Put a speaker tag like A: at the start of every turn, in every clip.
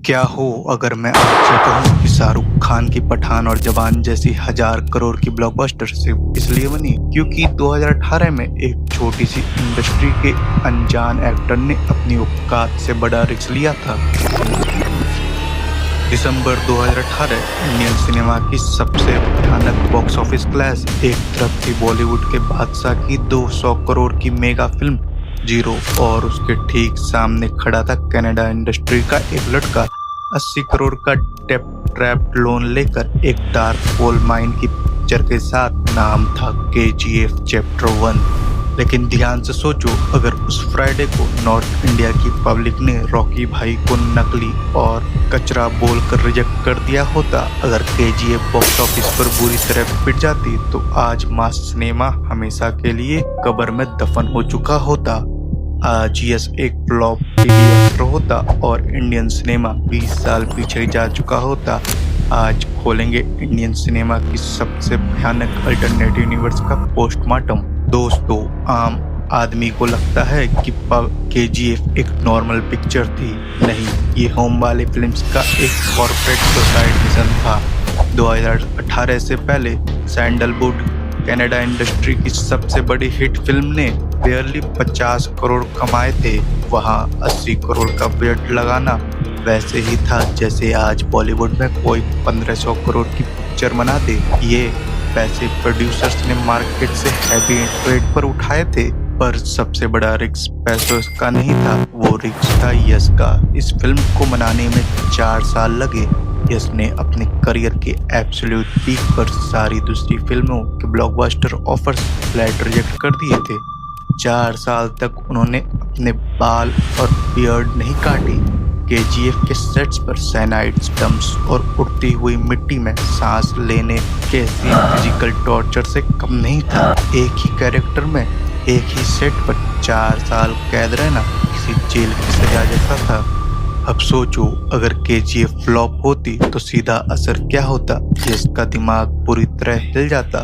A: क्या हो अगर मैं आपसे कहूँ कि शाहरुख खान की पठान और जवान जैसी 1000 करोड़ की ब्लॉकबस्टर सिर्फ इसलिए बनी क्योंकि 2018 में एक छोटी सी इंडस्ट्री के अनजान एक्टर ने अपनी औकात से बड़ा रिस्क लिया था। दिसंबर 2018 इंडियन सिनेमा की सबसे भयानक बॉक्स ऑफिस क्लैश। एक तरफ थी बॉलीवुड के बादशाह की 200 करोड़ की मेगा फिल्म जीरो, और उसके ठीक सामने खड़ा था कनाडा इंडस्ट्री का एक लड़का 80 करोड़ का ट्रैप्ड लोन लेकर एक डार्क कोल माइन की पिक्चर के साथ। नाम था KGF चैप्टर 1। लेकिन ध्यान से सोचो, अगर उस फ्राइडे को नॉर्थ इंडिया की पब्लिक ने रॉकी भाई को नकली और कचरा बोलकर रिजेक्ट कर दिया होता, अगर KGF बॉक्स ऑफिस पर बुरी तरह पिट जाती, तो आज मास सिनेमा हमेशा के लिए कब्र में दफन हो चुका होता। आज यस एक फ्लॉप टीवी एक्टर होता और इंडियन सिनेमा 20 साल पीछे जा चुका होता। आज खोलेंगे इंडियन सिनेमा की सबसे भयानक अल्टरनेटिव यूनिवर्स का पोस्टमार्टम। दोस्तों, आम आदमी को लगता है कि KGF एक नॉर्मल पिक्चर थी। नहीं, ये होम वाले फिल्म्स का एक कॉर्पोरेट सुसाइड मिशन था। 2018 से पहले सैंडलवुड कनाडा इंडस्ट्री की सबसे बड़ी हिट फिल्म ने बेयरली 50 करोड़ कमाए थे। वहाँ 80 करोड़ का बजट लगाना वैसे ही था जैसे आज बॉलीवुड में कोई 1500 करोड़ की पिक्चर बना दे। ये पैसे प्रोड्यूसर्स ने मार्केट से हैवी रेट पर उठाए थे, पर सबसे बड़ा रिस्क पैसों का नहीं था, वो रिस्क था यश का। इस फिल्म को बनाने में 4 साल लगे। यश ने अपने करियर के एब्सोल्यूट पीक पर सारी दूसरी फिल्मों के ब्लॉकबस्टर ऑफर्स फ्लैट रिजेक्ट कर दिए थे। 4 साल तक उन्होंने अपने बाल और बियर्ड नहीं काटी। KGF के सेट्स पर साइनाइड स्टम्प्स और उड़ती हुई मिट्टी में सांस लेने के सीन फिजिकल टॉर्चर से कम नहीं था। एक ही कैरेक्टर में एक ही सेट पर 4 साल कैद रहना किसी जेल की सजा जैसा था। अब सोचो, अगर KGF फ्लॉप होती तो सीधा असर क्या होता। जिसका दिमाग पूरी तरह हिल जाता।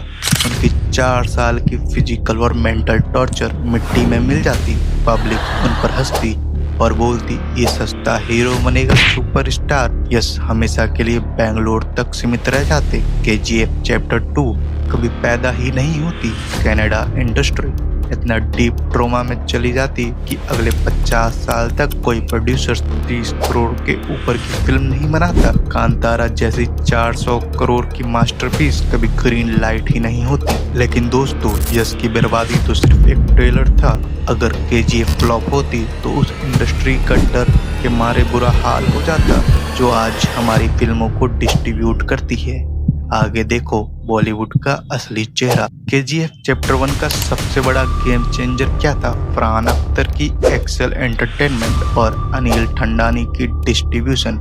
A: उनकी 4 साल की फिजिकल और मेंटल टॉर्चर मिट्टी में मिल जाती। पब्लिक उन पर हंसती और बोलती, ये सस्ता हीरो बनेगा सुपरस्टार। यस हमेशा के लिए बेंगलोर तक सीमित रह जाते। KGF चैप्टर 2 कभी पैदा ही नहीं होती। कनाडा इंडस्ट्री इतना डीप ट्रोमा में चली जाती कि अगले 50 साल तक कोई प्रोड्यूसर 30 करोड़ के ऊपर की फिल्म नहीं बनाता। कांतारा जैसी 400 करोड़ की मास्टरपीस कभी ग्रीन लाइट ही नहीं होती। लेकिन दोस्तों, यश की बर्बादी तो सिर्फ एक ट्रेलर था। अगर KGF फ्लॉप होती तो उस इंडस्ट्री का डर के मारे बुरा हाल हो जाता जो आज हमारी फिल्मों को डिस्ट्रीब्यूट करती है। आगे देखो बॉलीवुड का असली चेहरा। KGF चैप्टर 1 का सबसे बड़ा गेम चेंजर क्या था? फरहान अख्तर की एक्सेल एंटरटेनमेंट और अनिल ठंडानी की डिस्ट्रीब्यूशन।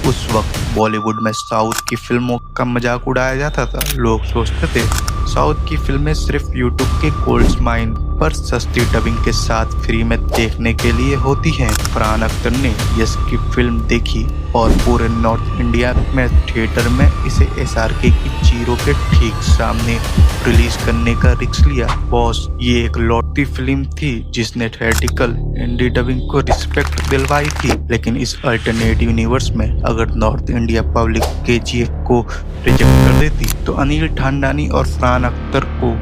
A: उस वक्त बॉलीवुड में साउथ की फिल्मों का मजाक उड़ाया जाता था। लोग सोचते थे साउथ की फिल्में सिर्फ यूट्यूब के गोल्ड माइन पर सस्ती डबिंग के साथ फ्री में देखने के लिए होती हैं। फरहान अख्तर ने यश की फिल्म देखी और पूरे नॉर्थ इंडिया में थिएटर में इसे SRK की जीरो के ठीक सामने रिलीज करने का रिस्क लिया। बॉस, ये एक लौटती फिल्म थी जिसने थिएटिकल हिंदी डबिंग को रिस्पेक्ट दिलवाई थी। लेकिन इस अल्टरनेटिव यूनिवर्स में अगर नॉर्थ इंडिया पब्लिक KGF को रिजेक्ट कर देती तो अनिल ठंडानी और फरहान अख्तर को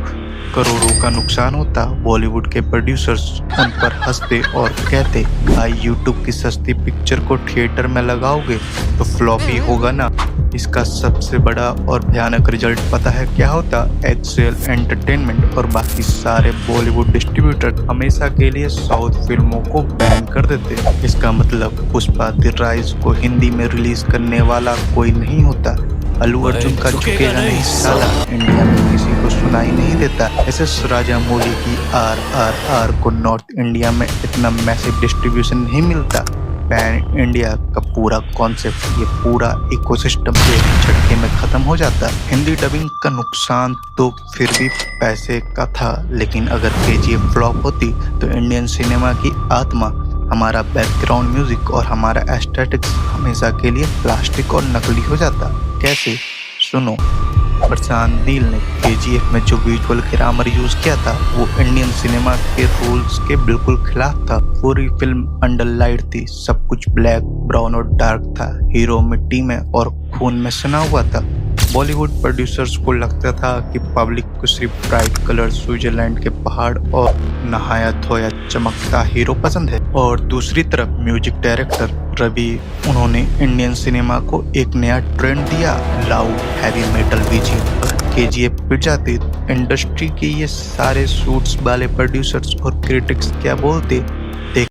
A: करोड़ों का नुकसान होता। बॉलीवुड के प्रोड्यूसर्स उन पर हंसते और कहते, भाई यूट्यूब की सस्ती पिक्चर को थिएटर में लगाओगे तो फ्लॉप ही होगा ना। इसका सबसे बड़ा और भयानक रिजल्ट पता है क्या होता? एक्सेल एंटरटेनमेंट और बाकी सारे बॉलीवुड डिस्ट्रीब्यूटर हमेशा के लिए साउथ फिल्मों को बैन कर देते। इसका मतलब पुष्पा द राइज को हिंदी में रिलीज करने वाला कोई नहीं होता। अल्लू अर्जुन का झुकेगा नहीं साला इंडिया में किसी को सुनाई नहीं देता। ऐसे राजामौली की RRR को नॉर्थ इंडिया में इतना मैसिव डिस्ट्रीब्यूशन नहीं मिलता। पैन इंडिया का पूरा कॉन्सेप्ट, ये पूरा इकोसिस्टम एक झटके में खत्म हो जाता। हिंदी डबिंग का नुकसान तो फिर भी पैसे का था, लेकिन अगर KGF फ्लॉप होती तो इंडियन सिनेमा की आत्मा, हमारा बैकग्राउंड म्यूजिक और हमारा एस्थेटिक्स हमेशा के लिए प्लास्टिक और नकली हो जाता। कैसे? सुनो। प्रशांत नील ने केजीएफ में जो विजुअल ग्रामर यूज किया था वो इंडियन सिनेमा के रूल्स के बिल्कुल खिलाफ था। पूरी फिल्म अंडरलाइट थी, सब कुछ ब्लैक, ब्राउन और डार्क था। हीरो मिट्टी में और खून में सना हुआ था। बॉलीवुड प्रोड्यूसर्स को लगता था कि पब्लिक को सिर्फ ब्राइट कलर, स्विट्जरलैंड के पहाड़ और नहाया धोया चमकता हीरो पसंद है। और दूसरी तरफ म्यूजिक डायरेक्टर रवि, उन्होंने इंडियन सिनेमा को एक नया ट्रेंड दिया, लाउड हैवी मेटल बीजीएम। अगर केजीएफ पिट जाती इंडस्ट्री के ये सारे सूट्स वाले प्रोड्यूसर्स और क्रिटिक्स क्या बोलते